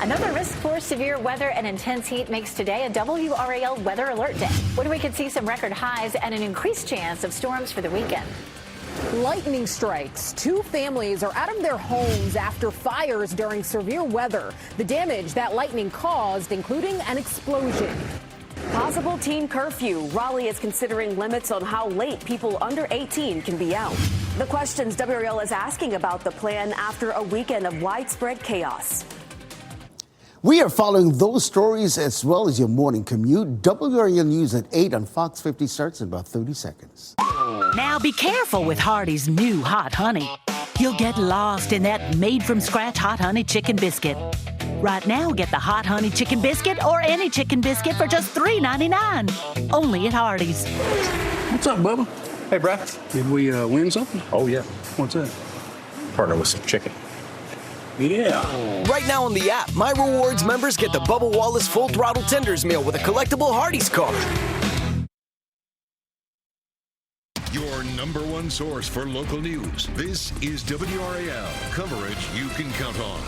Another risk for severe weather and intense heat makes today a WRAL weather alert day, when we could see some record highs and an increased chance of storms for the weekend. Lightning strikes. 2 families are out of their homes after fires during severe weather. The damage that lightning caused, including an explosion. Possible teen curfew. Raleigh is considering limits on how late people under 18 can be out. The questions WRAL is asking about the plan after a weekend of widespread chaos. We are following those stories as well as your morning commute. WRAL News at 8 on Fox 50 starts in about 30 seconds. Now be careful with Hardee's new Hot Honey. You'll get lost in that made-from-scratch Hot Honey chicken biscuit. Right now, get the Hot Honey chicken biscuit or any chicken biscuit for just $3.99. Only at Hardee's. What's up, Bubba? Hey, Brad. Did we win something? Oh, yeah. What's that? Partner with some chicken. Yeah. Right now on the app, My Rewards members get the Bubba Wallace Full Throttle Tenders Meal with a collectible Hardee's card. Your #1 source for local news. This is WRAL, coverage you can count on.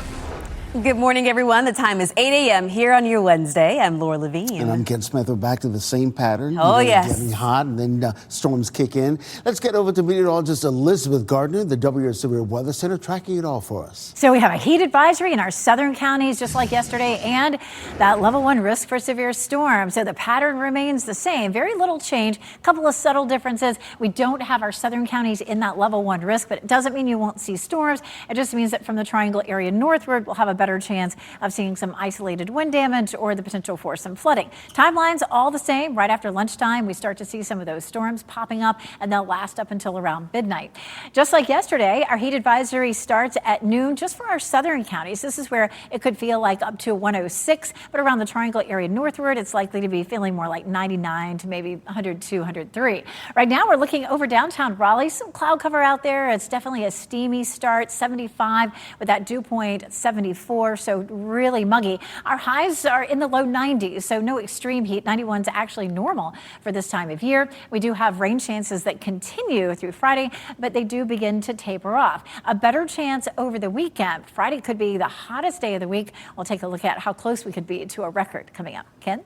Good morning, everyone. The time is 8 a.m. here on your Wednesday. I'm Laura Levine. And I'm Ken Smith. We're back to the same pattern. Oh, yes. Getting hot and then storms kick in. Let's get over to meteorologist Elizabeth Gardner, the WRAL Severe Weather Center, tracking it all for us. So we have a heat advisory in our southern counties, just like yesterday, and that level 1 risk for severe storms. So the pattern remains the same. Very little change. A couple of subtle differences. We don't have our southern counties in that level 1 risk, but it doesn't mean you won't see storms. It just means that from the triangle area northward, we'll have a better chance of seeing some isolated wind damage or the potential for some flooding. Timelines all the same. Right after lunchtime, we start to see some of those storms popping up, and they'll last up until around midnight. Just like yesterday, our heat advisory starts at noon just for our southern counties. This is where it could feel like up to 106, but around the triangle area northward, it's likely to be feeling more like 99 to maybe 102, 103. Right now, we're looking over downtown Raleigh. Some cloud cover out there. It's definitely a steamy start. 75 with that dew point at 74. So really muggy. Our highs are in the low 90s, so no extreme heat. 91 is actually normal for this time of year. We do have rain chances that continue through Friday, but they do begin to taper off. A better chance over the weekend. Friday could be the hottest day of the week. We'll take a look at how close we could be to a record coming up. Ken?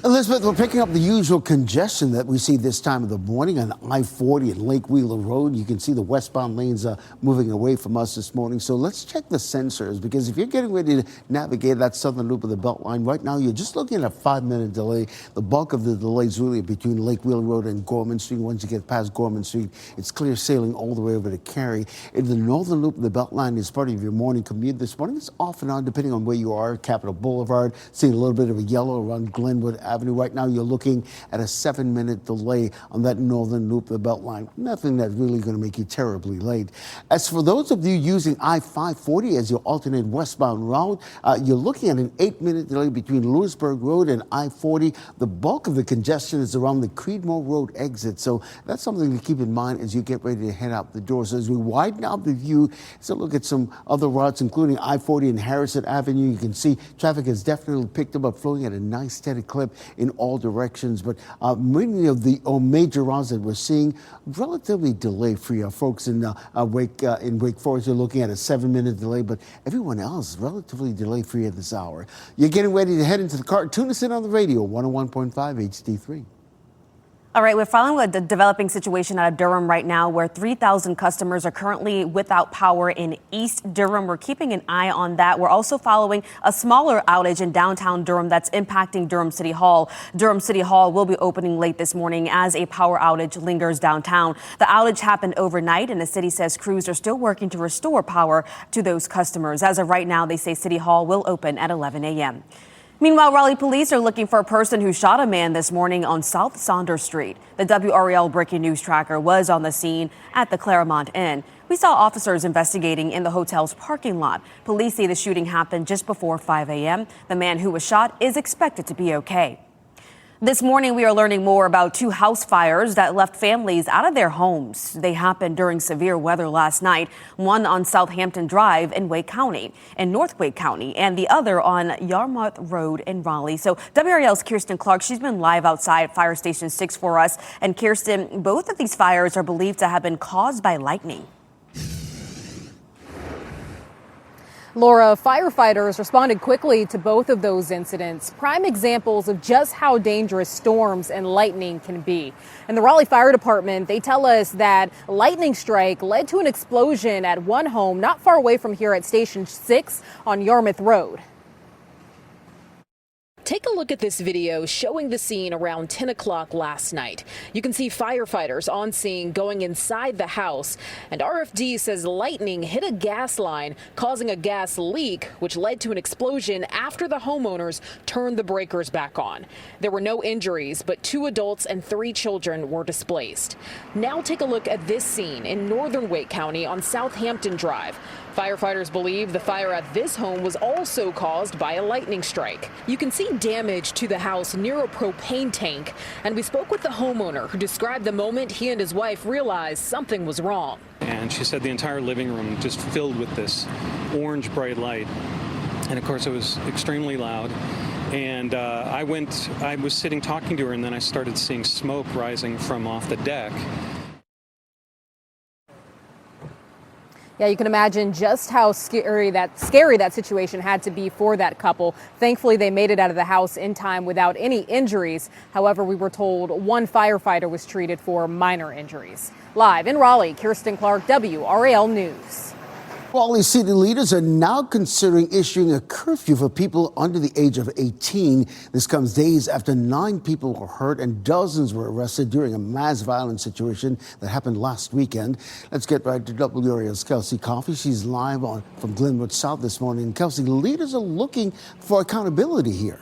Elizabeth, we're picking up the usual congestion that we see this time of the morning on I-40 and Lake Wheeler Road. You can see the westbound lanes moving away from us this morning. So let's check the sensors, because if you're getting ready to navigate that southern loop of the Beltline, right now you're just looking at a 5-minute delay. The bulk of the delay is really between Lake Wheeler Road and Gorman Street. Once you get past Gorman Street, it's clear sailing all the way over to Cary. In the northern loop of the Beltline is part of your morning commute this morning. It's off and on depending on where you are. Capitol Boulevard, seeing a little bit of a yellow around Glenwood Avenue. Right now, you're looking at a 7-minute delay on that northern loop of the Beltline. Nothing that's really going to make you terribly late. As for those of you using I-540 as your alternate westbound route, you're looking at an 8-minute delay between Lewisburg Road and I-40. The bulk of the congestion is around the Creedmoor Road exit, so that's something to keep in mind as you get ready to head out the door. So as we widen out the view, let's look at some other routes, including I-40 and Harrison Avenue. You can see traffic has definitely picked up, flowing at a nice steady clip in all directions, but many of the major routes that we're seeing relatively delay-free. Our folks in Wake Forest are looking at a 7-minute delay, but everyone else is relatively delay-free at this hour. You're getting ready to head into the car. Tune us in on the radio, 101.5 HD3. All right, we're following the developing situation out of Durham right now, where 3,000 customers are currently without power in East Durham. We're keeping an eye on that. We're also following a smaller outage in downtown Durham that's impacting Durham City Hall. Durham City Hall will be opening late this morning as a power outage lingers downtown. The outage happened overnight, and the city says crews are still working to restore power to those customers. As of right now, they say City Hall will open at 11 a.m. Meanwhile, Raleigh police are looking for a person who shot a man this morning on South Saunders Street. The WRAL breaking news tracker was on the scene at the Claremont Inn. We saw officers investigating in the hotel's parking lot. Police say the shooting happened just before 5 a.m. The man who was shot is expected to be okay. This morning, we are learning more about 2 house fires that left families out of their homes. They happened during severe weather last night, one on Southampton Drive in Wake County, in North Wake County, and the other on Yarmouth Road in Raleigh. So WRAL's Kirsten Clark, she's been live outside Fire Station 6 for us. And Kirsten, both of these fires are believed to have been caused by lightning. Laura, firefighters responded quickly to both of those incidents, prime examples of just how dangerous storms and lightning can be. And the Raleigh Fire Department, they tell us that a lightning strike led to an explosion at one home not far away from here at Station 6 on Yarmouth Road. Take a look at this video showing the scene around 10 o'clock last night. You can see firefighters on scene going inside the house, and RFD says lightning hit a gas line, causing a gas leak, which led to an explosion after the homeowners turned the breakers back on. There were no injuries, but 2 adults and 3 children were displaced. Now take a look at this scene in northern Wake County on Southampton Drive. Firefighters believe the fire at this home was also caused by a lightning strike. You can see damage to the house near a propane tank, and we spoke with the homeowner who described the moment he and his wife realized something was wrong. And she said the entire living room just filled with this orange bright light. And of course it was extremely loud. And I was sitting talking to her, and then I started seeing smoke rising from off the deck. Yeah, you can imagine just how scary that situation had to be for that couple. Thankfully, they made it out of the house in time without any injuries. However, we were told one firefighter was treated for minor injuries. Live in Raleigh, Kirsten Clark, WRAL News. Raleigh city leaders are now considering issuing a curfew for people under the age of 18. This comes days after 9 people were hurt and dozens were arrested during a mass violence situation that happened last weekend. Let's get right to WRAL's Kelsey Coffey. She's live from Glenwood South this morning. Kelsey, leaders are looking for accountability here.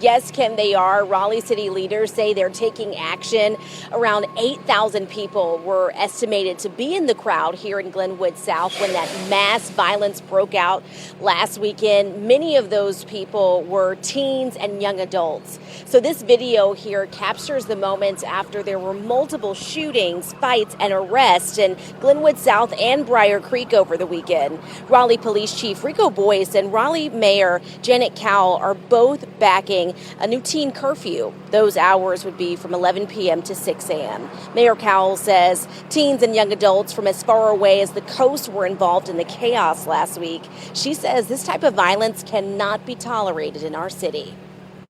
Yes, Ken, they are. Raleigh city leaders say they're taking action. Around 8,000 people were estimated to be in the crowd here in Glenwood South when that mass violence broke out last weekend. Many of those people were teens and young adults. So this video here captures the moments after there were multiple shootings, fights, and arrests in Glenwood South and Briar Creek over the weekend. Raleigh Police Chief Rico Boyce and Raleigh Mayor Janet Cowell are both backing a new teen curfew. Those hours would be from 11 p.m. to 6 a.m. Mayor Cowell says teens and young adults from as far away as the coast were involved in the chaos last week. She says this type of violence cannot be tolerated in our city.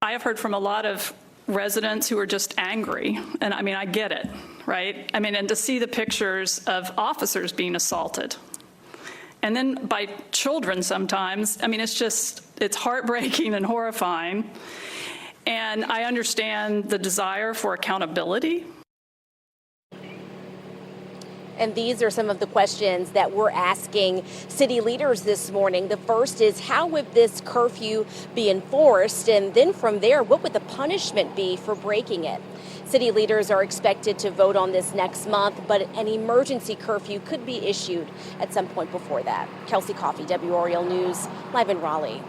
I have heard from a lot of residents who are just angry. And I mean, I get it, right? I mean, and to see the pictures of officers being assaulted. And then by children sometimes, I mean, it's heartbreaking and horrifying. And I understand the desire for accountability. And these are some of the questions that we're asking city leaders this morning. The first is, how would this curfew be enforced? And then from there, what would the punishment be for breaking it? City leaders are expected to vote on this next month, but an emergency curfew could be issued at some point before that. Kelsey Coffey, WRAL News, live in Raleigh.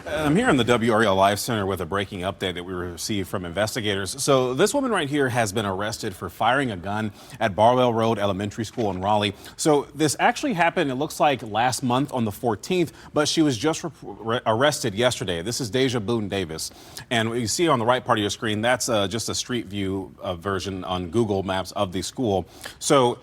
I'm here in the WRAL Live Center with a breaking update that we received from investigators. So this woman right here has been arrested for firing a gun at Barwell Road Elementary School in Raleigh. So this actually happened, it looks like last month on the 14th, but she was just arrested yesterday. This is Deja Boone Davis. And what you see on the right part of your screen, that's just a street view version on Google Maps of the school. So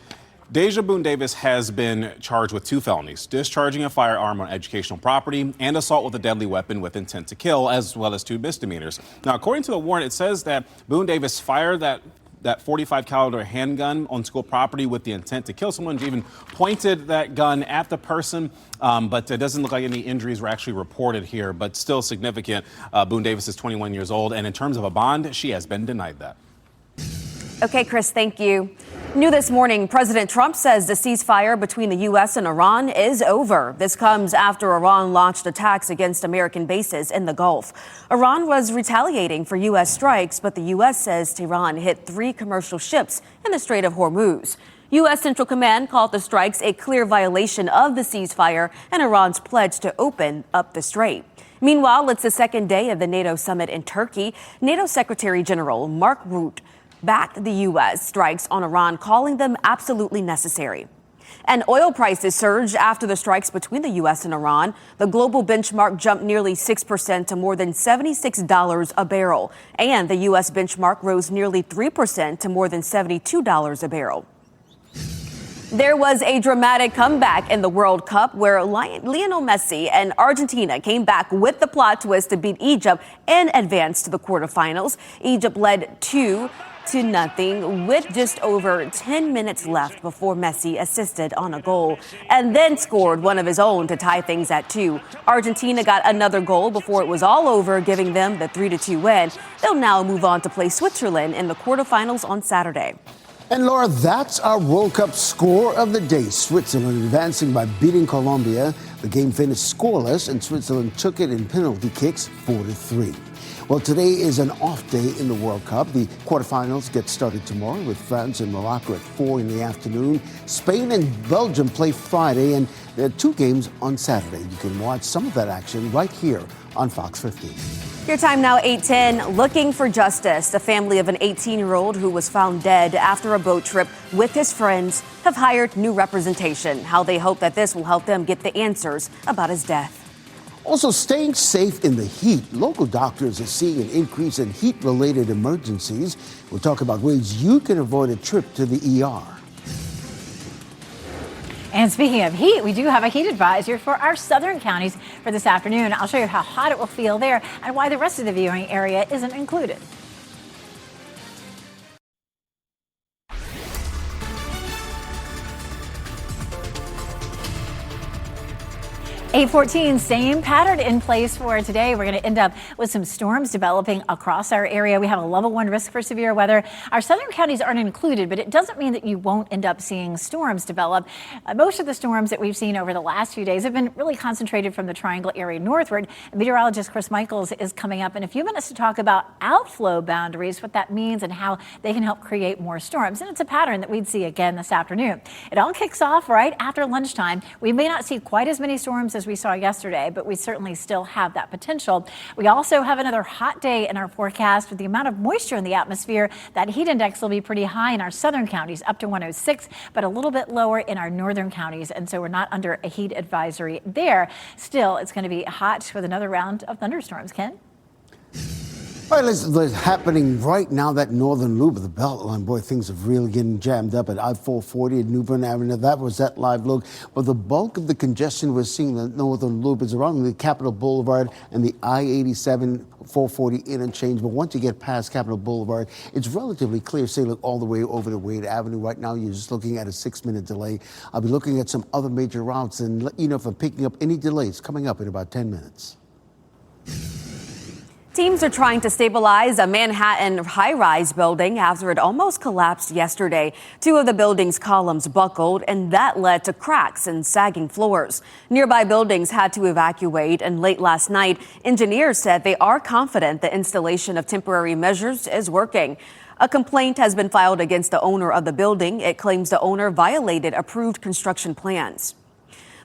Deja Boone Davis has been charged with 2 felonies, discharging a firearm on educational property and assault with a deadly weapon with intent to kill, as well as 2 misdemeanors. Now, according to the warrant, it says that Boone Davis fired that 45 caliber handgun on school property with the intent to kill someone. She even pointed that gun at the person, but it doesn't look like any injuries were actually reported here, but still significant. Boone Davis is 21 years old, and in terms of a bond, she has been denied that. Okay, Chris, thank you. New this morning, President Trump says the ceasefire between the U.S. and Iran is over. This comes after Iran launched attacks against American bases in the Gulf. Iran was retaliating for U.S. strikes, but the U.S. says Tehran hit 3 commercial ships in the Strait of Hormuz. U.S. Central Command called the strikes a clear violation of the ceasefire and Iran's pledge to open up the strait. Meanwhile, it's the second day of the NATO summit in Turkey. NATO Secretary General Mark Rutte backed the U.S. strikes on Iran, calling them absolutely necessary. And oil prices surged after the strikes between the U.S. and Iran. The global benchmark jumped nearly 6% to more than $76 a barrel. And the U.S. benchmark rose nearly 3% to more than $72 a barrel. There was a dramatic comeback in the World Cup where Lionel Messi and Argentina came back with the plot twist to beat Egypt and advance to the quarterfinals. Egypt led 2-0 with just over 10 minutes left before Messi assisted on a goal and then scored one of his own to tie things at 2. Argentina got another goal before it was all over, giving them the 3-2 win. They'll now move on to play Switzerland in the quarterfinals on Saturday. And Laura, that's our World Cup score of the day. Switzerland advancing by beating Colombia. The game finished scoreless, and Switzerland took it in penalty kicks 4-3. Well, today is an off day in the World Cup. The quarterfinals get started tomorrow with France and Morocco at 4 in the afternoon. Spain and Belgium play Friday, and there are 2 games on Saturday. You can watch some of that action right here on Fox 15. Your time now, 8:10. Looking for justice. The family of an 18-year-old who was found dead after a boat trip with his friends have hired new representation. How they hope that this will help them get the answers about his death. Also, staying safe in the heat. Local doctors are seeing an increase in heat-related emergencies. We'll talk about ways you can avoid a trip to the ER. And speaking of heat, we do have a heat advisory for our southern counties for this afternoon. I'll show you how hot it will feel there and why the rest of the viewing area isn't included. 8:14, same pattern in place for today. We're going to end up with some storms developing across our area. We have a level 1 risk for severe weather. Our southern counties aren't included, but it doesn't mean that you won't end up seeing storms develop. Most of the storms that we've seen over the last few days have been really concentrated from the Triangle area northward. Meteorologist Chris Michaels is coming up in a few minutes to talk about outflow boundaries, what that means and how they can help create more storms. And it's a pattern that we'd see again this afternoon. It all kicks off right after lunchtime. We may not see quite as many storms as we saw yesterday, but we certainly still have that potential. We also have another hot day in our forecast with the amount of moisture in the atmosphere. That heat index will be pretty high in our southern counties, up to 106, but a little bit lower in our northern counties. And so we're not under a heat advisory there. Still, it's going to be hot with another round of thunderstorms. Ken? All right, what's happening right now, that northern loop of the Beltline. Boy, things are really getting jammed up at I-440 at New Bern Avenue. That was that live look. But the bulk of the congestion we're seeing in the northern loop is around the Capitol Boulevard and the I-87 440 interchange. But once you get past Capitol Boulevard, it's relatively clear. Say, look all the way over to Wade Avenue. Right now, you're just looking at a 6-minute delay. I'll be looking at some other major routes and let you know if I'm picking up any delays coming up in about 10 minutes. Teams are trying to stabilize a Manhattan high-rise building after it almost collapsed yesterday. 2 of the building's columns buckled, and that led to cracks and sagging floors. Nearby buildings had to evacuate, and late last night, engineers said they are confident the installation of temporary measures is working. A complaint has been filed against the owner of the building. It claims the owner violated approved construction plans.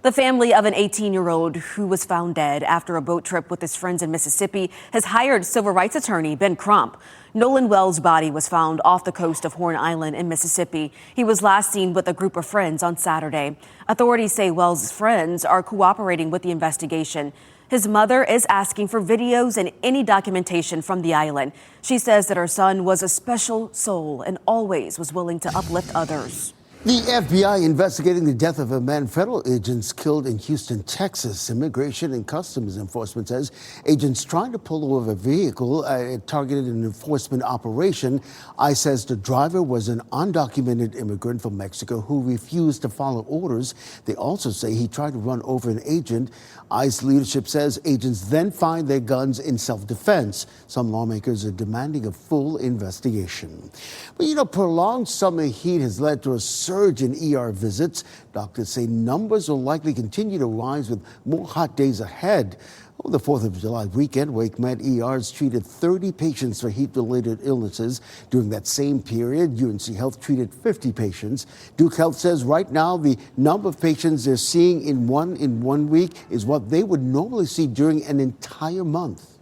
The family of an 18-year-old who was found dead after a boat trip with his friends in Mississippi has hired civil rights attorney Ben Crump. Nolan Wells' body was found off the coast of Horn Island in Mississippi. He was last seen with a group of friends on Saturday. Authorities say Wells' friends are cooperating with the investigation. His mother is asking for videos and any documentation from the island. She says that her son was a special soul and always was willing to uplift others. The FBI investigating the death of a man federal agents killed in Houston, Texas. Immigration and Customs Enforcement says agents trying to pull over a vehicle targeted an enforcement operation. ICE says the driver was an undocumented immigrant from Mexico who refused to follow orders. They also say he tried to run over an agent. ICE leadership says agents then find their guns in self-defense. Some lawmakers are demanding a full investigation. But prolonged summer heat has led to a surge in ER visits. Doctors say numbers will likely continue to rise with more hot days ahead. Over the 4th of July weekend, Wake Med ERs treated 30 patients for heat-related illnesses. During that same period, UNC Health treated 50 patients. Duke Health says right now the number of patients they're seeing in one week is what they would normally see during an entire month.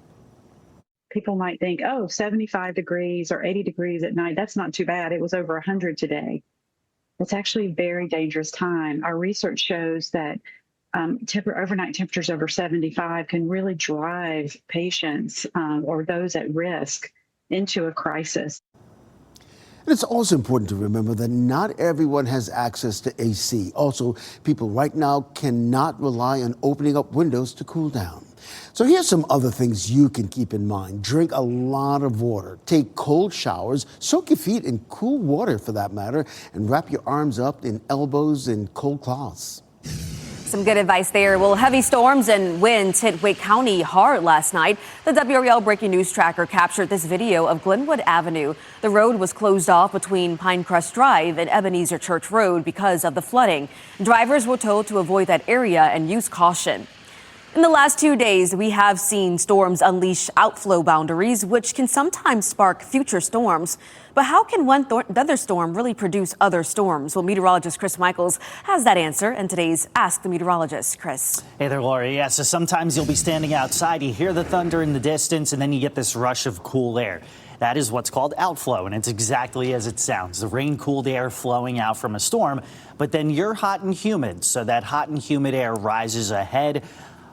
People might think, 75 degrees or 80 degrees at night, that's not too bad. It was over 100 today. It's actually a very dangerous time. Our research shows that overnight temperatures over 75 can really drive patients or those at risk into a crisis. And it's also important to remember that not everyone has access to AC. Also, people right now cannot rely on opening up windows to cool down. So here's some other things you can keep in mind. Drink a lot of water, take cold showers, soak your feet in cool water for that matter, and wrap your arms up in elbows in cold cloths. Some good advice there. Well, heavy storms and winds hit Wake County hard last night. The WRAL breaking news tracker captured this video of Glenwood Avenue. The road was closed off between Pinecrest Drive and Ebenezer Church Road because of the flooding. Drivers were told to avoid that area and use caution. In the last 2 days, we have seen storms unleash outflow boundaries, which can sometimes spark future storms. But how can one thunderstorm really produce other storms? Well, meteorologist Chris Michaels has that answer in today's Ask the Meteorologist. Chris. Hey there, Laura. Yeah, so sometimes you'll be standing outside, you hear the thunder in the distance, and then you get this rush of cool air. That is what's called outflow, and it's exactly as it sounds. The rain-cooled air flowing out from a storm, but then you're hot and humid, so that hot and humid air rises ahead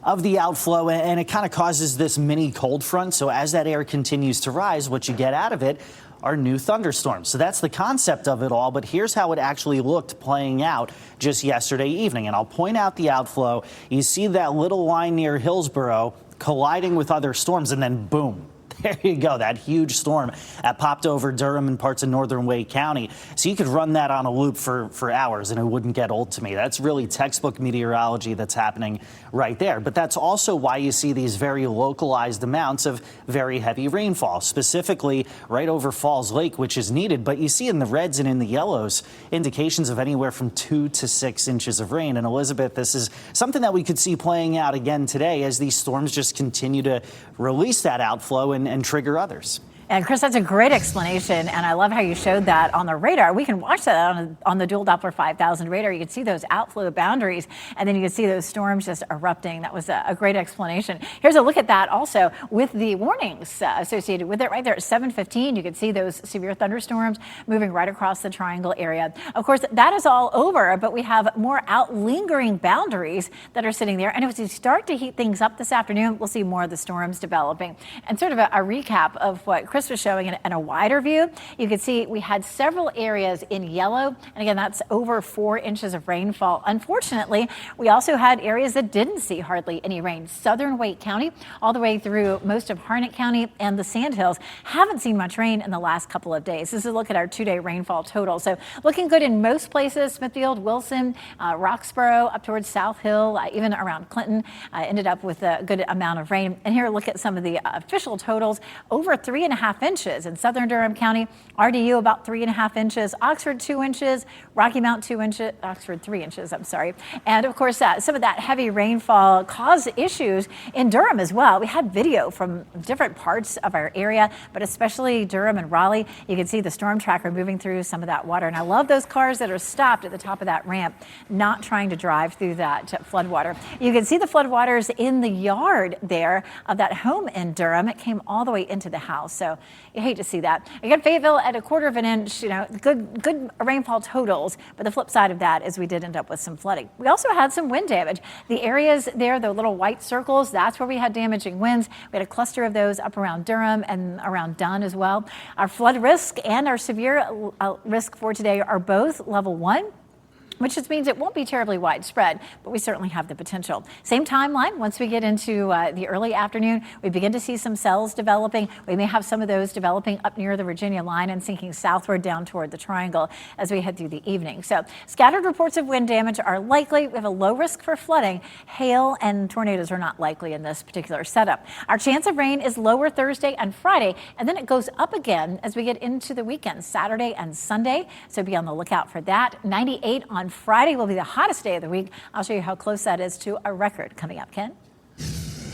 of the outflow, and it kind of causes this mini cold front. So as that air continues to rise, what you get out of it are new thunderstorms. So that's the concept of it all. But here's how it actually looked playing out just yesterday evening. And I'll point out the outflow. You see that little line near Hillsborough colliding with other storms, and then boom. There you go, that huge storm that popped over Durham and parts of northern Wake County. So you could run that on a loop for hours and it wouldn't get old to me. That's really textbook meteorology that's happening right there. But that's also why you see these very localized amounts of very heavy rainfall, specifically right over Falls Lake, which is needed. But you see in the reds and in the yellows indications of anywhere from 2 to 6 inches of rain. And Elizabeth, this is something that we could see playing out again today as these storms just continue to release that outflow and trigger others. And Chris, that's a great explanation, and I love how you showed that on the radar. We can watch that on the dual Doppler 5000 radar. You can see those outflow boundaries, and then you can see those storms just erupting. That was a great explanation. Here's a look at that also with the warnings associated with it. Right there at 7:15, you can see those severe thunderstorms moving right across the triangle area. Of course, that is all over, but we have more lingering boundaries that are sitting there. And as we start to heat things up this afternoon, we'll see more of the storms developing. And sort of a recap of what Chris was showing in a wider view, you can see we had several areas in yellow. And again, that's over 4 inches of rainfall. Unfortunately, we also had areas that didn't see hardly any rain. Southern Wake County, all the way through most of Harnett County and the Sandhills, haven't seen much rain in the last couple of days. This is a look at our 2-day rainfall total. So looking good in most places, Smithfield, Wilson, Roxborough, up towards South Hill, even around Clinton, ended up with a good amount of rain. And here, look at some of the official totals. Over 3.5 inches in southern Durham County, RDU about 3.5 inches, Oxford 2 inches, Rocky Mount 2 inches, Oxford 3 inches, I'm sorry. And of course, some of that heavy rainfall caused issues in Durham as well. We had video from different parts of our area, but especially Durham and Raleigh. You can see the storm tracker moving through some of that water. And I love those cars that are stopped at the top of that ramp, not trying to drive through that floodwater. You can see the floodwaters in the yard there of that home in Durham. It came all the way into the house. So you hate to see that. Again, Fayetteville at 1/4 inch, good rainfall totals. But the flip side of that is we did end up with some flooding. We also had some wind damage. The areas there, the little white circles, that's where we had damaging winds. We had a cluster of those up around Durham and around Dunn as well. Our flood risk and our severe risk for today are both level 1. Which just means it won't be terribly widespread, but we certainly have the potential. Same timeline, once we get into the early afternoon, we begin to see some cells developing. We may have some of those developing up near the Virginia line and sinking southward down toward the triangle as we head through the evening. So scattered reports of wind damage are likely. We have a low risk for flooding. Hail and tornadoes are not likely in this particular setup. Our chance of rain is lower Thursday and Friday, and then it goes up again as we get into the weekend, Saturday and Sunday. So be on the lookout for that. 98 on Friday will be the hottest day of the week. I'll show you how close that is to a record coming up. Ken?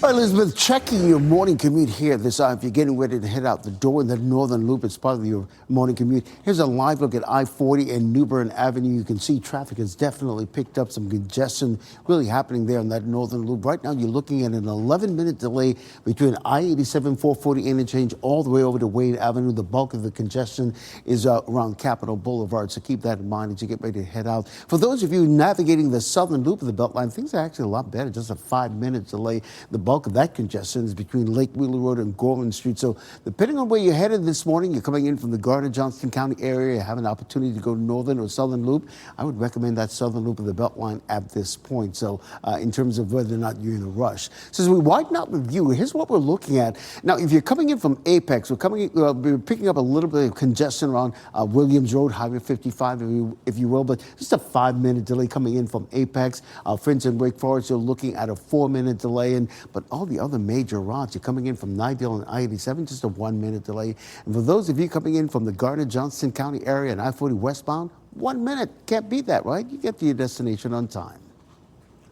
All right, Elizabeth, checking your morning commute here this hour. If you're getting ready to head out the door in the northern loop, it's part of your morning commute. Here's a live look at I-40 and New Bern Avenue. You can see traffic has definitely picked up, some congestion really happening there in that northern loop. Right now, you're looking at an 11-minute delay between I-87 440 interchange all the way over to Wayne Avenue. The bulk of the congestion is around Capitol Boulevard, so keep that in mind as you get ready to head out. For those of you navigating the southern loop of the Beltline, things are actually a lot better, just a 5-minute delay. The bulk of that congestion is between Lake Wheeler Road and Gorman Street. So depending on where you're headed this morning, you're coming in from the Gardner-Johnston County area, you have an opportunity to go northern or southern loop. I would recommend that southern loop of the Beltline at this point. So in terms of whether or not you're in a rush. So as we widen out the view, here's what we're looking at. Now, if you're coming in from Apex, we're picking up a little bit of congestion around Williams Road, Highway 55, if you will, but just a 5-minute delay coming in from Apex. Friends in Wake Forest, you're looking at a 4-minute delay. But all the other major routes, you're coming in from Nidale and I-87, just a 1-minute delay. And for those of you coming in from the Gardner-Johnston County area and I-40 westbound, 1 minute. Can't beat that, right? You get to your destination on time.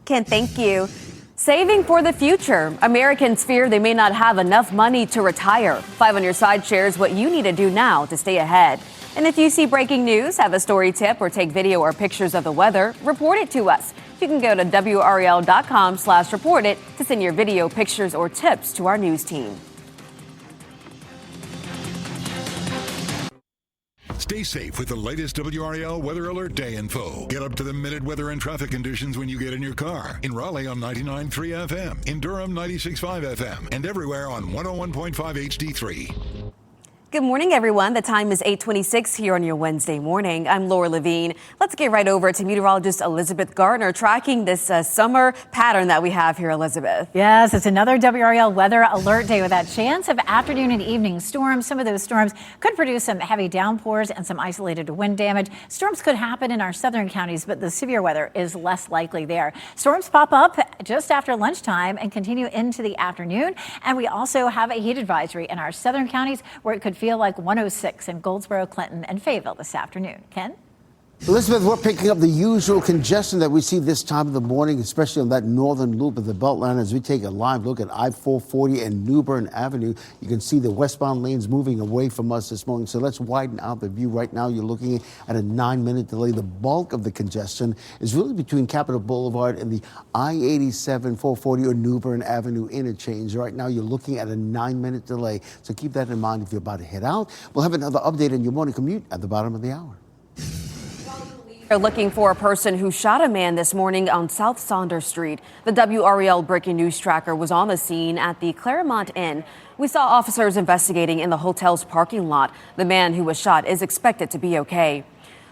Ken, thank you. Saving for the future. Americans fear they may not have enough money to retire. 5 on your side shares what you need to do now to stay ahead. And if you see breaking news, have a story tip, or take video or pictures of the weather, report it to us. You can go to WRAL.com/report it to send your video, pictures, or tips to our news team. Stay safe with the latest WRAL Weather Alert Day info. Get up to the minute weather and traffic conditions when you get in your car. In Raleigh on 99.3 FM, in Durham 96.5 FM, and everywhere on 101.5 HD3. Good morning, everyone. The time is 8:26 here on your Wednesday morning. I'm Laura Levine. Let's get right over to meteorologist Elizabeth Gardner tracking this summer pattern that we have here, Elizabeth. Yes, it's another WRAL weather alert day with that chance of afternoon and evening storms. Some of those storms could produce some heavy downpours and some isolated wind damage. Storms could happen in our southern counties, but the severe weather is less likely there. Storms pop up just after lunchtime and continue into the afternoon. And we also have a heat advisory in our southern counties where it could feel like 106 in Goldsboro, Clinton, and Fayetteville this afternoon. Ken? Elizabeth, we're picking up the usual congestion that we see this time of the morning, especially on that northern loop of the Beltline. As we take a live look at I-440 and New Bern Avenue, you can see the westbound lanes moving away from us this morning. So let's widen out the view. Right now, you're looking at a 9-minute delay. The bulk of the congestion is really between Capitol Boulevard and the I-87, 440 or New Bern Avenue interchange. Right now, you're looking at a 9-minute delay. So keep that in mind if you're about to head out. We'll have another update on your morning commute at the bottom of the hour. They're looking for a person who shot a man this morning on South Saunders Street. The WRAL breaking news tracker was on the scene at the Claremont Inn. We saw officers investigating in the hotel's parking lot. The man who was shot is expected to be okay.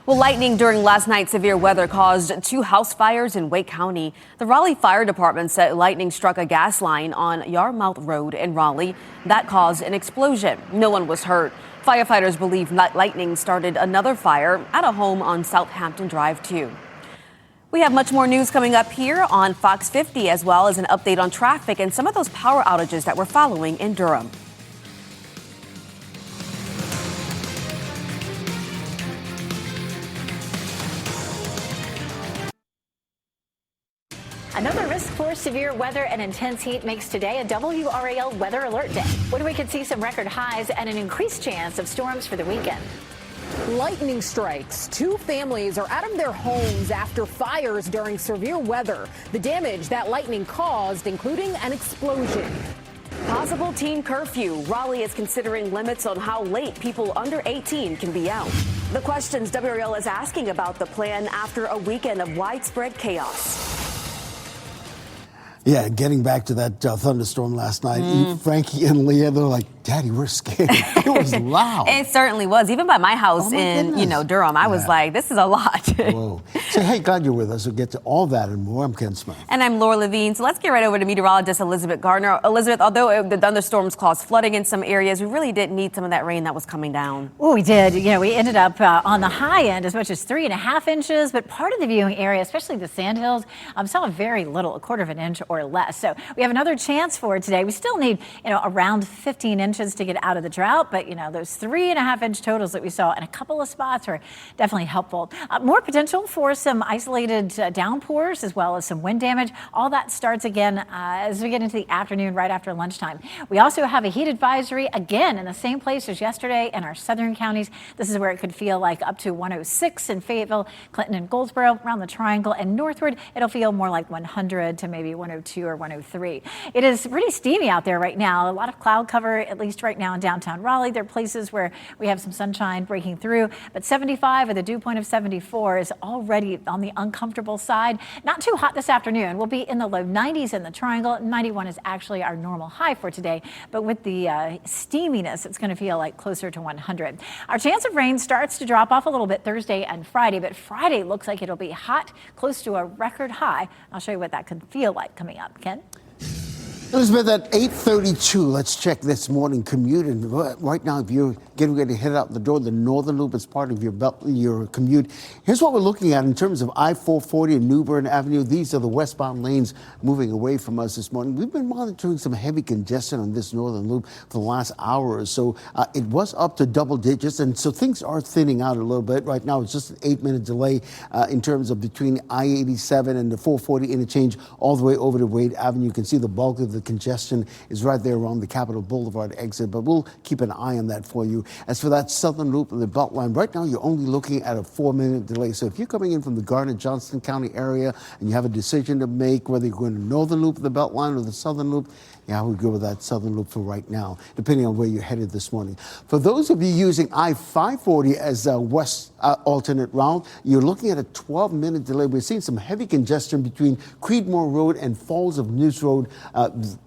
Well, lightning during last night's severe weather caused 2 house fires in Wake County. The Raleigh Fire Department said lightning struck a gas line on Yarmouth Road in Raleigh. That caused an explosion. No one was hurt. Firefighters believe lightning started another fire at a home on Southampton Drive, too. We have much more news coming up here on Fox 50, as well as an update on traffic and some of those power outages that we're following in Durham. Another risk for severe weather and intense heat makes today a WRAL weather alert day, when we could see some record highs and an increased chance of storms for the weekend. Lightning strikes. 2 families are out of their homes after fires during severe weather. The damage that lightning caused, including an explosion. Possible teen curfew. Raleigh is considering limits on how late people under 18 can be out. The questions WRAL is asking about the plan after a weekend of widespread chaos. Yeah, getting back to that thunderstorm last night, Frankie and Leah, they're like, Daddy, we're scared. It was loud. It certainly was. Even by my house in, Durham, I was like, this is a lot. Whoa. So, hey, glad you're with us. We'll get to all that and more. I'm Ken Smith. And I'm Laura Levine. So let's get right over to meteorologist Elizabeth Gardner. Elizabeth, although the thunderstorms caused flooding in some areas, we really did need some of that rain that was coming down. Oh, we did. We ended up on the high end as much as 3.5 inches, but part of the viewing area, especially the Sandhills, saw very little, a quarter of an inch or less. So we have another chance for today. We still need, around 15 inches to get out of the drought, but those 3.5 inch totals that we saw in a couple of spots are definitely helpful. More potential for some isolated downpours as well as some wind damage. All that starts again as we get into the afternoon, right after lunchtime. We also have a heat advisory again in the same place as yesterday in our southern counties. This is where it could feel like up to 106 in Fayetteville, Clinton, and Goldsboro, around the Triangle, and northward it'll feel more like 100 to maybe 102 or 103. It is pretty steamy out there right now. A lot of cloud cover, at least least right now in downtown Raleigh. There are places where we have some sunshine breaking through, but 75 with a dew point of 74 is already on the uncomfortable side. Not too hot this afternoon. We'll be in the low 90s in the Triangle. 91 is actually our normal high for today, but with the steaminess, it's going to feel like closer to 100. Our chance of rain starts to drop off a little bit Thursday and Friday, but Friday looks like it'll be hot, close to a record high. I'll show you what that could feel like coming up. Ken? Elizabeth, at 8:32, let's check this morning commute. And right now, if you're getting ready to head out the door, the Northern Loop is part of your commute. Here's what we're looking at in terms of I-440 and New Bern Avenue. These are the westbound lanes moving away from us this morning. We've been monitoring some heavy congestion on this Northern Loop for the last hour or so. It was up to double digits, and so things are thinning out a little bit. Right now, it's just an 8-minute delay in terms of between I-87 and the 440 interchange all the way over to Wade Avenue. You can see the bulk of the congestion is right there around the Capitol Boulevard exit, but we'll keep an eye on that for you. As for that Southern Loop of the Beltline, right now you're only looking at a 4-minute delay. So if you're coming in from the Garner-Johnston County area and you have a decision to make whether you're going to Northern Loop of the Beltline or the Southern Loop, yeah, I would go with that Southern Loop for right now, depending on where you're headed this morning. For those of you using I-540 as a west alternate route, you're looking at a 12-minute delay. We're seeing some heavy congestion between Creedmoor Road and Falls of News Road.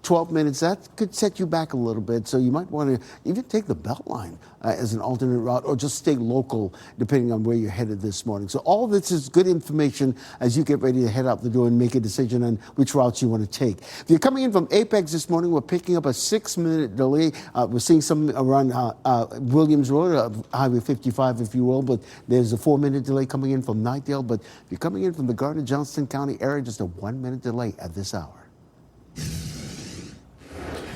12 minutes, that could set you back a little bit. So you might want to even take the Beltline as an alternate route or just stay local, depending on where you're headed this morning. So all this is good information as you get ready to head out the door and make a decision on which routes you want to take. If you're coming in from Apex this morning, we're picking up a 6-minute delay. We're seeing some around Williams Road, Highway 55, if you will, but there's a 4-minute delay coming in from Nightdale. But if you're coming in from the Garner-Johnston County area, just a 1-minute delay at this hour.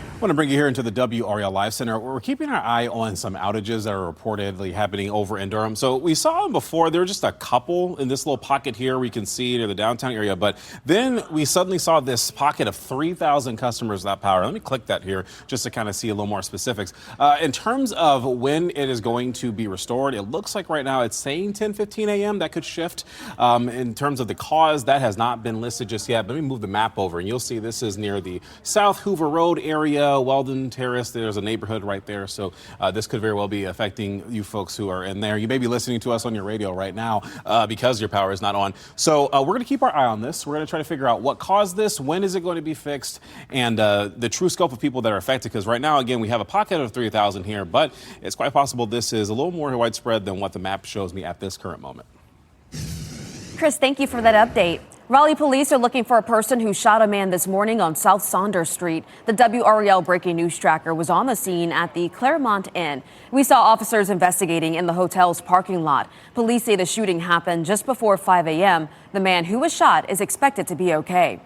I want to bring you here into the WRAL Live Center. We're keeping our eye on some outages that are reportedly happening over in Durham. So we saw them before. There were just a couple in this little pocket here we can see near the downtown area. But then we suddenly saw this pocket of 3,000 customers without power. Let me click that here just to kind of see a little more specifics. In terms of when it is going to be restored, it looks like right now it's saying 10:15 a.m. That could shift. In terms of the cause, that has not been listed just yet. Let me move the map over and you'll see this is near the South Hoover Road area. Weldon Terrace, there's a neighborhood right there. So this could very well be affecting you folks who are in there. You may be listening to us on your radio right now because your power is not on. So we're going to keep our eye on this. We're going to try to figure out what caused this, when is it going to be fixed, and the true scope of people that are affected. Because right now, again, we have a pocket of 3,000 here, but it's quite possible this is a little more widespread than what the map shows me at this current moment. Chris, thank you for that update. Raleigh police are looking for a person who shot a man this morning on South Saunders Street. The WRAL breaking news tracker was on the scene at the Claremont Inn. We saw officers investigating in the hotel's parking lot. Police say the shooting happened just before 5 a.m. The man who was shot is expected to be okay.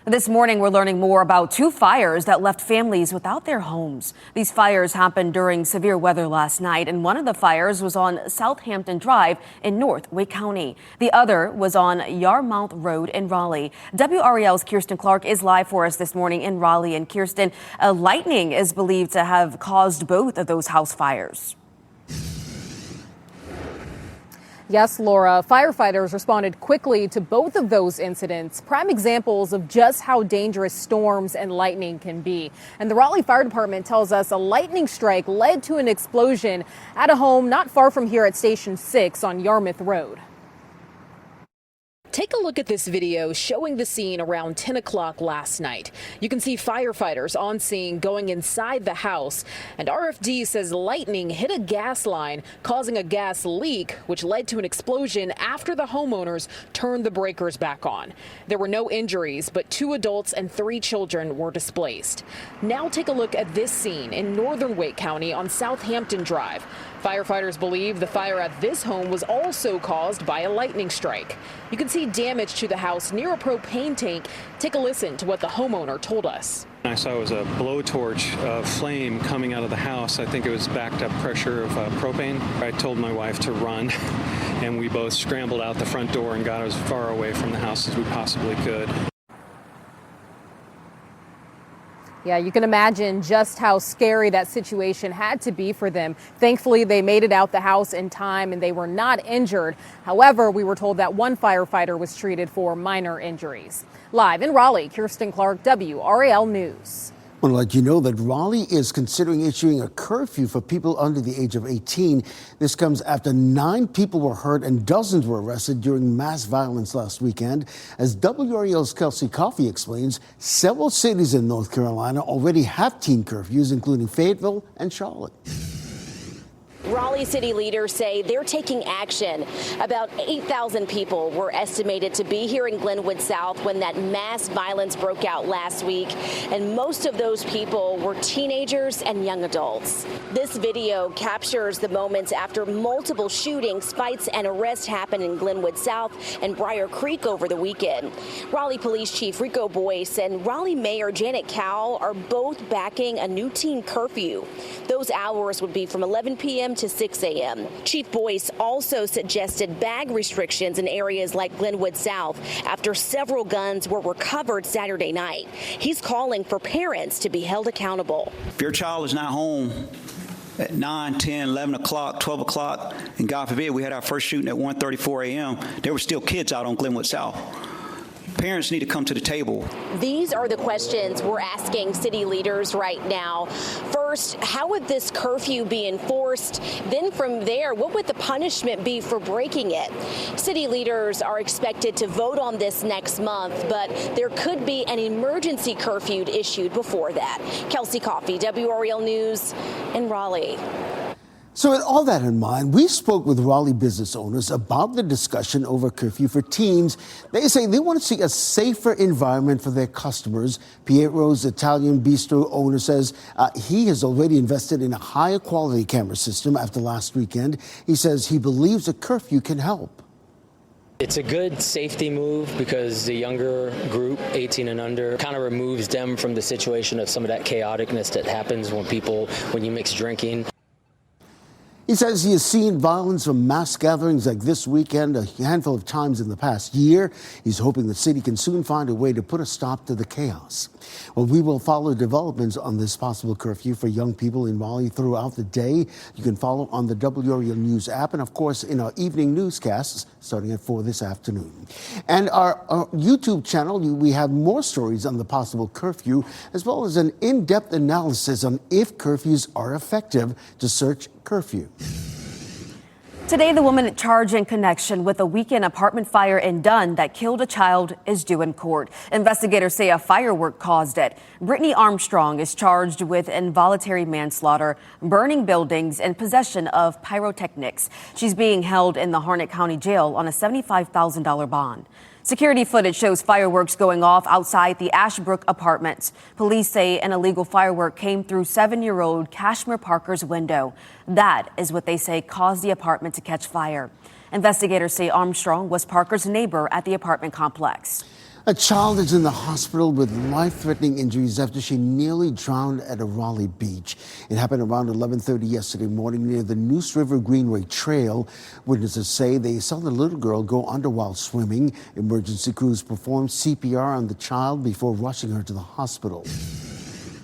This morning, we're learning more about 2 fires that left families without their homes. These fires happened during severe weather last night, and one of the fires was on Southampton Drive in North Wake County. The other was on Yarmouth Road in Raleigh. WRAL's Kirsten Clark is live for us this morning in Raleigh. And Kirsten, lightning is believed to have caused both of those house fires. Yes, Laura, firefighters responded quickly to both of those incidents, prime examples of just how dangerous storms and lightning can be. And the Raleigh Fire Department tells us a lightning strike led to an explosion at a home not far from here at Station 6 on Yarmouth Road. Take a look at this video showing the scene around 10 o'clock last night. You can see firefighters on scene going inside the house, and RFD says lightning hit a gas line, causing a gas leak, which led to an explosion after the homeowners turned the breakers back on. There were no injuries, but 2 adults and 3 children were displaced. Now take a look at this scene in northern Wake County on Southampton Drive. Firefighters believe the fire at this home was also caused by a lightning strike. You can see damage to the house near a propane tank. Take a listen to what the homeowner told us. I saw it was a blowtorch of flame coming out of the house. I think it was backed up pressure of propane. I told my wife to run, and we both scrambled out the front door and got as far away from the house as we possibly could. Yeah, you can imagine just how scary that situation had to be for them. Thankfully, they made it out the house in time and they were not injured. However, we were told that one firefighter was treated for minor injuries. Live in Raleigh, Kirsten Clark, WRAL News. I want to let you know that Raleigh is considering issuing a curfew for people under the age of 18. This comes after 9 people were hurt and dozens were arrested during mass violence last weekend. As WRAL's Kelsey Coffey explains, several cities in North Carolina already have teen curfews, including Fayetteville and Charlotte. Raleigh city leaders say they're taking action. About 8,000 people were estimated to be here in Glenwood South when that mass violence broke out last week, and most of those people were teenagers and young adults. This video captures the moments after multiple shootings, fights, and arrests happened in Glenwood South and Briar Creek over the weekend. Raleigh Police Chief Rico Boyce and Raleigh Mayor Janet Cowell are both backing a new teen curfew. Those hours would be from 11 p.m. to 6 a.m. Chief Boyce also suggested bag restrictions in areas like Glenwood South after several guns were recovered Saturday night. He's calling for parents to be held accountable. If your child is not home at 9, 10, 11 o'clock, 12 o'clock, and God forbid we had our first shooting at 1:34 a.m., there were still kids out on Glenwood South. Parents need to come to the table. These are the questions we're asking city leaders right now. First, how would this curfew be enforced? Then from there, what would the punishment be for breaking it? City leaders are expected to vote on this next month, but there could be an emergency curfew issued before that. Kelsey Coffey, WRAL News in Raleigh. So with all that in mind, we spoke with Raleigh business owners about the discussion over curfew for teens. They say they want to see a safer environment for their customers. Piero's Italian Bistro owner says he has already invested in a higher quality camera system after last weekend. He says he believes a curfew can help. It's a good safety move because the younger group, 18 and under, kind of removes them from the situation of some of that chaoticness that happens when you mix drinking. He says he has seen violence from mass gatherings like this weekend a handful of times in the past year. He's hoping the city can soon find a way to put a stop to the chaos. Well, we will follow developments on this possible curfew for young people in Raleigh throughout the day. You can follow on the WRAL News app and, of course, in our evening newscasts starting at 4 this afternoon. And our YouTube channel, we have more stories on the possible curfew, as well as an in-depth analysis on if curfews are effective. Just search curfew. Today, the woman charged in connection with a weekend apartment fire in Dunn that killed a child is due in court. Investigators say a firework caused it. Brittany Armstrong is charged with involuntary manslaughter, burning buildings, and possession of pyrotechnics. She's being held in the Harnett County Jail on a $75,000 bond. Security footage shows fireworks going off outside the Ashbrook apartments. Police say an illegal firework came through 7-year-old Kashmir Parker's window. That is what they say caused the apartment to catch fire. Investigators say Armstrong was Parker's neighbor at the apartment complex. A child is in the hospital with life-threatening injuries after she nearly drowned at a Raleigh beach. It happened around 11:30 yesterday morning near the Neuse River Greenway Trail. Witnesses say they saw the little girl go under while swimming. Emergency crews performed CPR on the child before rushing her to the hospital.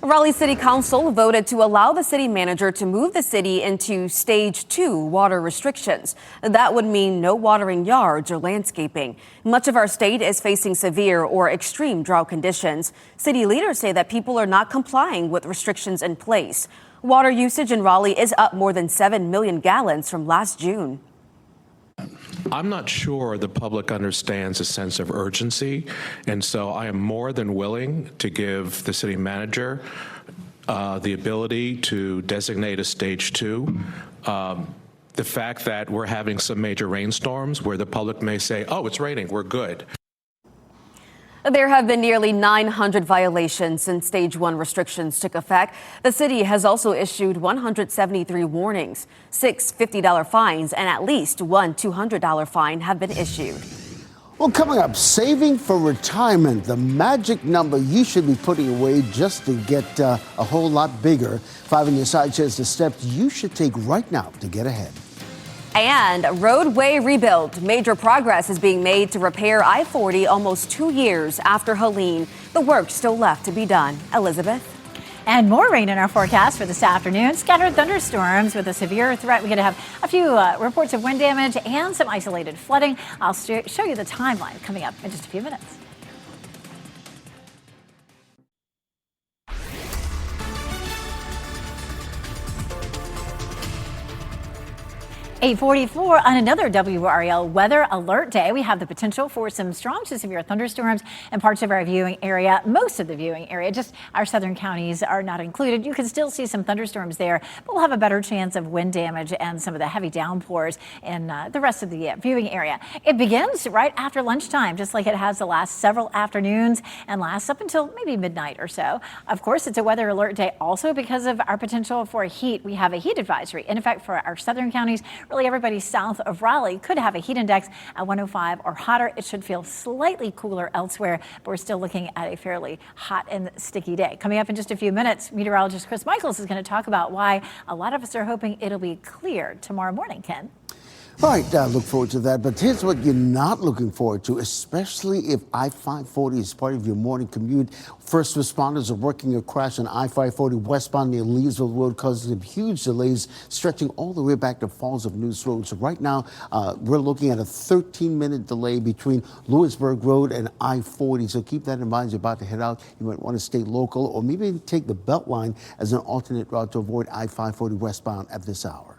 Raleigh City Council voted to allow the city manager to move the city into Stage 2 water restrictions. That would mean no watering yards or landscaping. Much of our state is facing severe or extreme drought conditions. City leaders say that people are not complying with restrictions in place. Water usage in Raleigh is up more than 7 million gallons from last June. I'm not sure the public understands a sense of urgency, and so I am more than willing to give the city manager the ability to designate a Stage 2. The fact that we're having some major rainstorms where the public may say, oh, it's raining, we're good. There have been nearly 900 violations since Stage 1 restrictions took effect. The city has also issued 173 warnings. 6 $50 fines and at least one $200 fine have been issued. Well, coming up, saving for retirement, the magic number you should be putting away just to get a whole lot bigger. 5 on your side shares the steps you should take right now to get ahead. And roadway rebuild. Major progress is being made to repair I-40 almost 2 years after Helene. The work still left to be done. Elizabeth? And more rain in our forecast for this afternoon. Scattered thunderstorms with a severe threat. We're going to have a few reports of wind damage and some isolated flooding. I'll show you the timeline coming up in just a few minutes. 8:44 on another WRAL weather alert day. We have the potential for some strong to severe thunderstorms in parts of our viewing area. Most of the viewing area, just our southern counties are not included. You can still see some thunderstorms there, but we'll have a better chance of wind damage and some of the heavy downpours in the rest of the viewing area. It begins right after lunchtime, just like it has the last several afternoons, and lasts up until maybe midnight or so. Of course, it's a weather alert day also because of our potential for heat. We have a heat advisory in effect for our southern counties. Really, everybody south of Raleigh could have a heat index at 105 or hotter. It should feel slightly cooler elsewhere, but we're still looking at a fairly hot and sticky day. Coming up in just a few minutes, meteorologist Chris Michaels is going to talk about why a lot of us are hoping it'll be clear tomorrow morning, Ken. All right, look forward to that. But here's what you're not looking forward to, especially if I-540 is part of your morning commute. First responders are working a crash on I-540 westbound near Leesville Road, causing huge delays stretching all the way back to Falls of News Road. So right now, we're looking at a 13-minute delay between Lewisburg Road and I-40. So keep that in mind as you're about to head out. You might want to stay local or maybe take the Beltline as an alternate route to avoid I-540 westbound at this hour.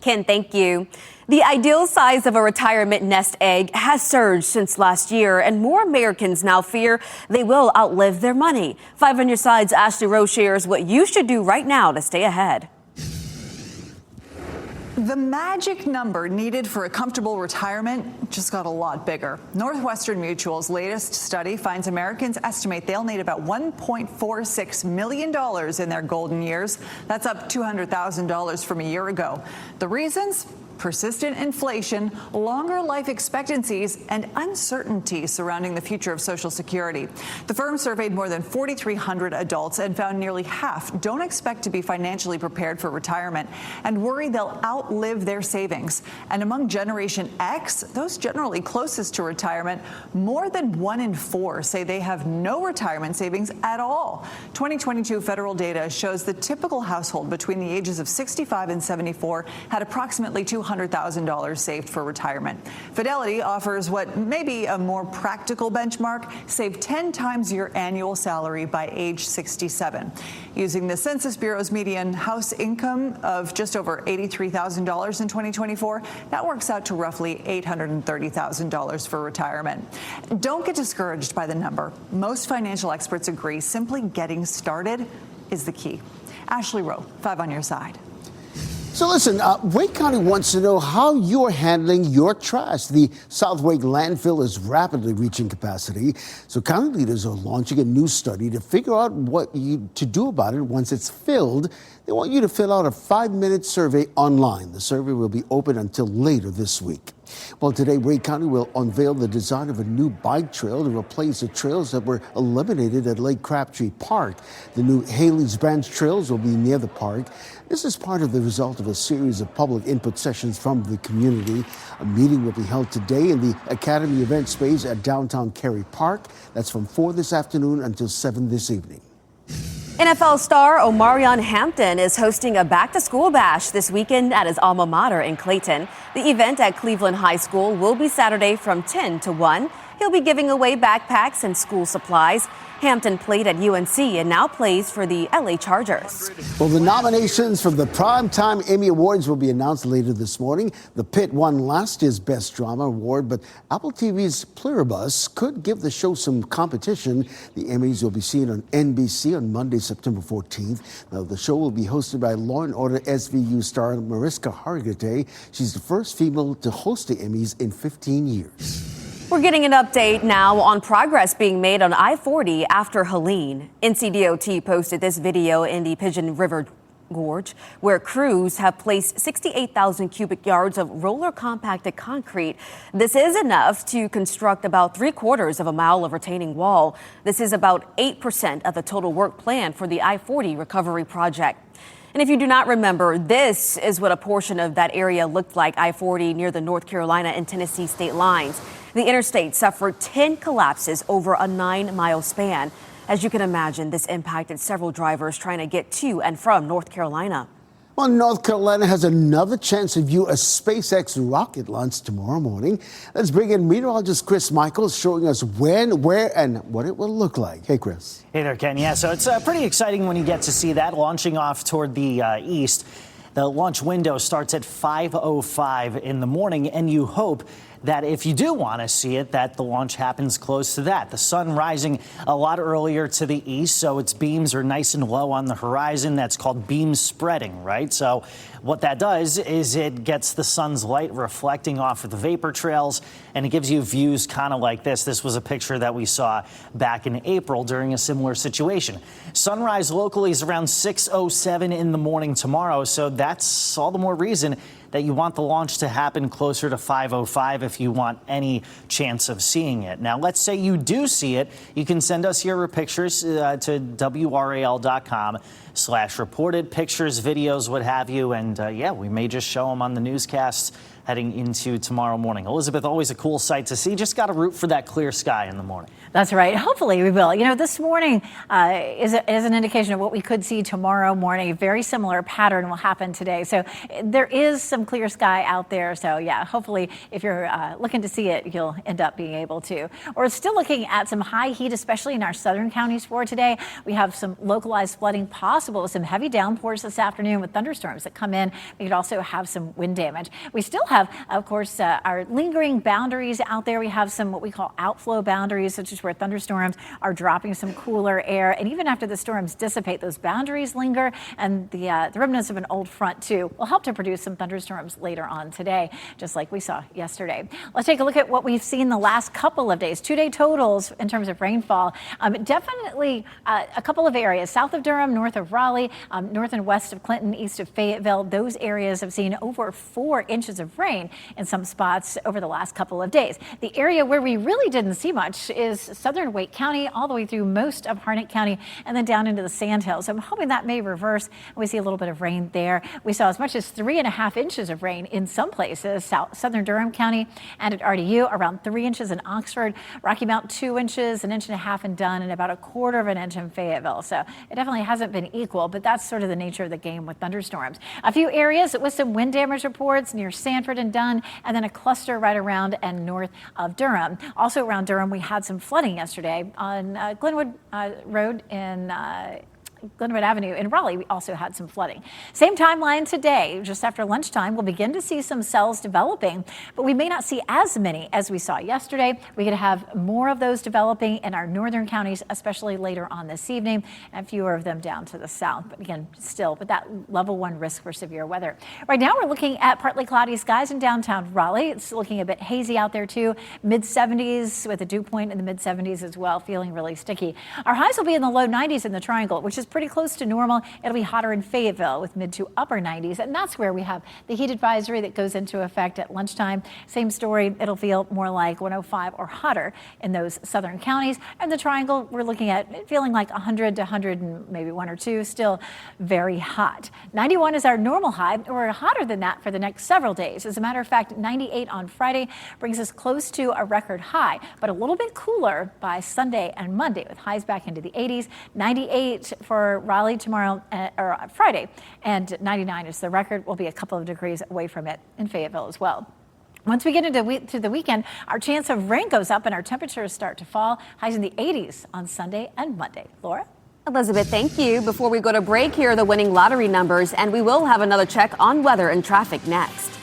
Ken, thank you. The ideal size of a retirement nest egg has surged since last year, and more Americans now fear they will outlive their money. 5 on your side's Ashley Rowe shares what you should do right now to stay ahead. The magic number needed for a comfortable retirement just got a lot bigger. Northwestern Mutual's latest study finds Americans estimate they'll need about $1.46 million in their golden years. That's up $200,000 from a year ago. The reasons? Persistent inflation, longer life expectancies, and uncertainty surrounding the future of Social Security. The firm surveyed more than 4,300 adults and found nearly half don't expect to be financially prepared for retirement and worry they'll outlive their savings. And among Generation X, those generally closest to retirement, more than 1 in 4 say they have no retirement savings at all. 2022 federal data shows the typical household between the ages of 65 and 74 had approximately $200,000 saved for retirement. Fidelity offers what may be a more practical benchmark: save 10 times your annual salary by age 67. Using the Census Bureau's median house income of just over $83,000 in 2024, that works out to roughly $830,000 for retirement. Don't get discouraged by the number. Most financial experts agree simply getting started is the key. Ashley Rowe, 5 on your side. So listen, Wake County wants to know how you're handling your trash. The South Wake landfill is rapidly reaching capacity. So county leaders are launching a new study to figure out what to do about it once it's filled. They want you to fill out a 5-minute survey online. The survey will be open until later this week. Well, today, Wake County will unveil the design of a new bike trail to replace the trails that were eliminated at Lake Crabtree Park. The new Haley's Branch trails will be near the park. This is part of the result of a series of public input sessions from the community. A meeting will be held today in the Academy event space at downtown Cary Park. That's from 4 this afternoon until 7 this evening. NFL star Omarion Hampton is hosting a back-to-school bash this weekend at his alma mater in Clayton. The event at Cleveland High School will be Saturday from 10 to 1. He'll be giving away backpacks and school supplies. Hampton played at UNC and now plays for the LA Chargers. Well, the nominations for the Primetime Emmy Awards will be announced later this morning. The Pit won last year's Best Drama Award, but Apple TV's Pluribus could give the show some competition. The Emmys will be seen on NBC on Monday, September 14th. Now, the show will be hosted by Law & Order SVU star Mariska Hargitay. She's the first female to host the Emmys in 15 years. We're getting an update now on progress being made on I-40 after Helene. NCDOT posted this video in the Pigeon River Gorge, where crews have placed 68,000 cubic yards of roller compacted concrete. This is enough to construct about 3/4 of a mile of retaining wall. This is about 8% of the total work plan for the I-40 recovery project. And if you do not remember, this is what a portion of that area looked like, I-40 near the North Carolina and Tennessee state lines. The interstate suffered 10 collapses over a 9-mile span. As you can imagine, this impacted several drivers trying to get to and from North Carolina. Well, North Carolina has another chance to view a SpaceX rocket launch tomorrow morning. Let's bring in meteorologist Chris Michaels showing us when, where, and what it will look like. Hey, Chris. Hey there, Ken. Yeah, so it's pretty exciting when you get to see that launching off toward the east. The launch window starts at 5:05 in the morning, and you hope that if you do want to see it, that the launch happens close to that. The sun rising a lot earlier to the east, so its beams are nice and low on the horizon. That's called beam spreading, right? So what that does is it gets the sun's light reflecting off of the vapor trails, and it gives you views kind of like this. This was a picture that we saw back in April during a similar situation. Sunrise locally is around 6:07 in the morning tomorrow, so that's all the more reason that you want the launch to happen closer to 5:05 if you want any chance of seeing it. Now, let's say you do see it. You can send us your pictures to WRAL.com/reported pictures, videos, what have you. And yeah, we may just show them on the newscasts heading into tomorrow morning. Elizabeth, always a cool sight to see. Just got to root for that clear sky in the morning. That's right. Hopefully we will. You know, this morning is an indication of what we could see tomorrow morning. A very similar pattern will happen today. So there is some clear sky out there. So yeah, hopefully if you're looking to see it, you'll end up being able to. We're still looking at some high heat, especially in our southern counties for today. We have some localized flooding possible with some heavy downpours this afternoon with thunderstorms that come in. We could also have some wind damage. We still have, of course, our lingering boundaries out there. We have some what we call outflow boundaries, which is where thunderstorms are dropping some cooler air. And even after the storms dissipate, those boundaries linger, and the remnants of an old front, too, will help to produce some thunderstorms later on today, just like we saw yesterday. Let's take a look at what we've seen the last couple of days. 2-day totals in terms of rainfall. Definitely a couple of areas south of Durham, north of Raleigh, north and west of Clinton, east of Fayetteville. Those areas have seen over 4 inches of rain in some spots over the last couple of days. The area where we really didn't see much is southern Wake County, all the way through most of Harnett County, and then down into the Sandhills. So I'm hoping that may reverse. We see a little bit of rain there. We saw as much as 3.5 inches of rain in some places, southern Durham County and at RDU, around 3 inches in Oxford, Rocky Mount 2 inches, 1.5 inches in Dunn, and about 1/4 inch in Fayetteville. So it definitely hasn't been equal, but that's sort of the nature of the game with thunderstorms. A few areas with some wind damage reports near Sanford and Dunn, and then a cluster right around and north of Durham. Also around Durham, we had some flooding yesterday on Glenwood Road in Glenwood Avenue in Raleigh. We also had some flooding. Same timeline today, just after lunchtime, we'll begin to see some cells developing, but we may not see as many as we saw yesterday. We could have more of those developing in our northern counties, especially later on this evening, and fewer of them down to the south. But again, still with that level 1 risk for severe weather. Right now, we're looking at partly cloudy skies in downtown Raleigh. It's looking a bit hazy out there too. Mid-70s with a dew point in the mid-70s as well, feeling really sticky. Our highs will be in the low 90s in the Triangle, which is pretty close to normal. It'll be hotter in Fayetteville with mid to upper 90s, and that's where we have the heat advisory that goes into effect at lunchtime. Same story, it'll feel more like 105 or hotter in those southern counties. And the Triangle, we're looking at feeling like 100 to 100 and maybe 1 or 2, still very hot. 91 is our normal high, or hotter than that for the next several days. As a matter of fact, 98 on Friday brings us close to a record high, but a little bit cooler by Sunday and Monday with highs back into the 80s. 98 for Raleigh tomorrow or Friday, and 99 is the record. We'll be a couple of degrees away from it in Fayetteville as well. Once we get into the weekend, our chance of rain goes up and our temperatures start to fall. Highs in the 80s on Sunday and Monday. Laura? Elizabeth, thank you. Before we go to break, here are the winning lottery numbers, and we will have another check on weather and traffic next.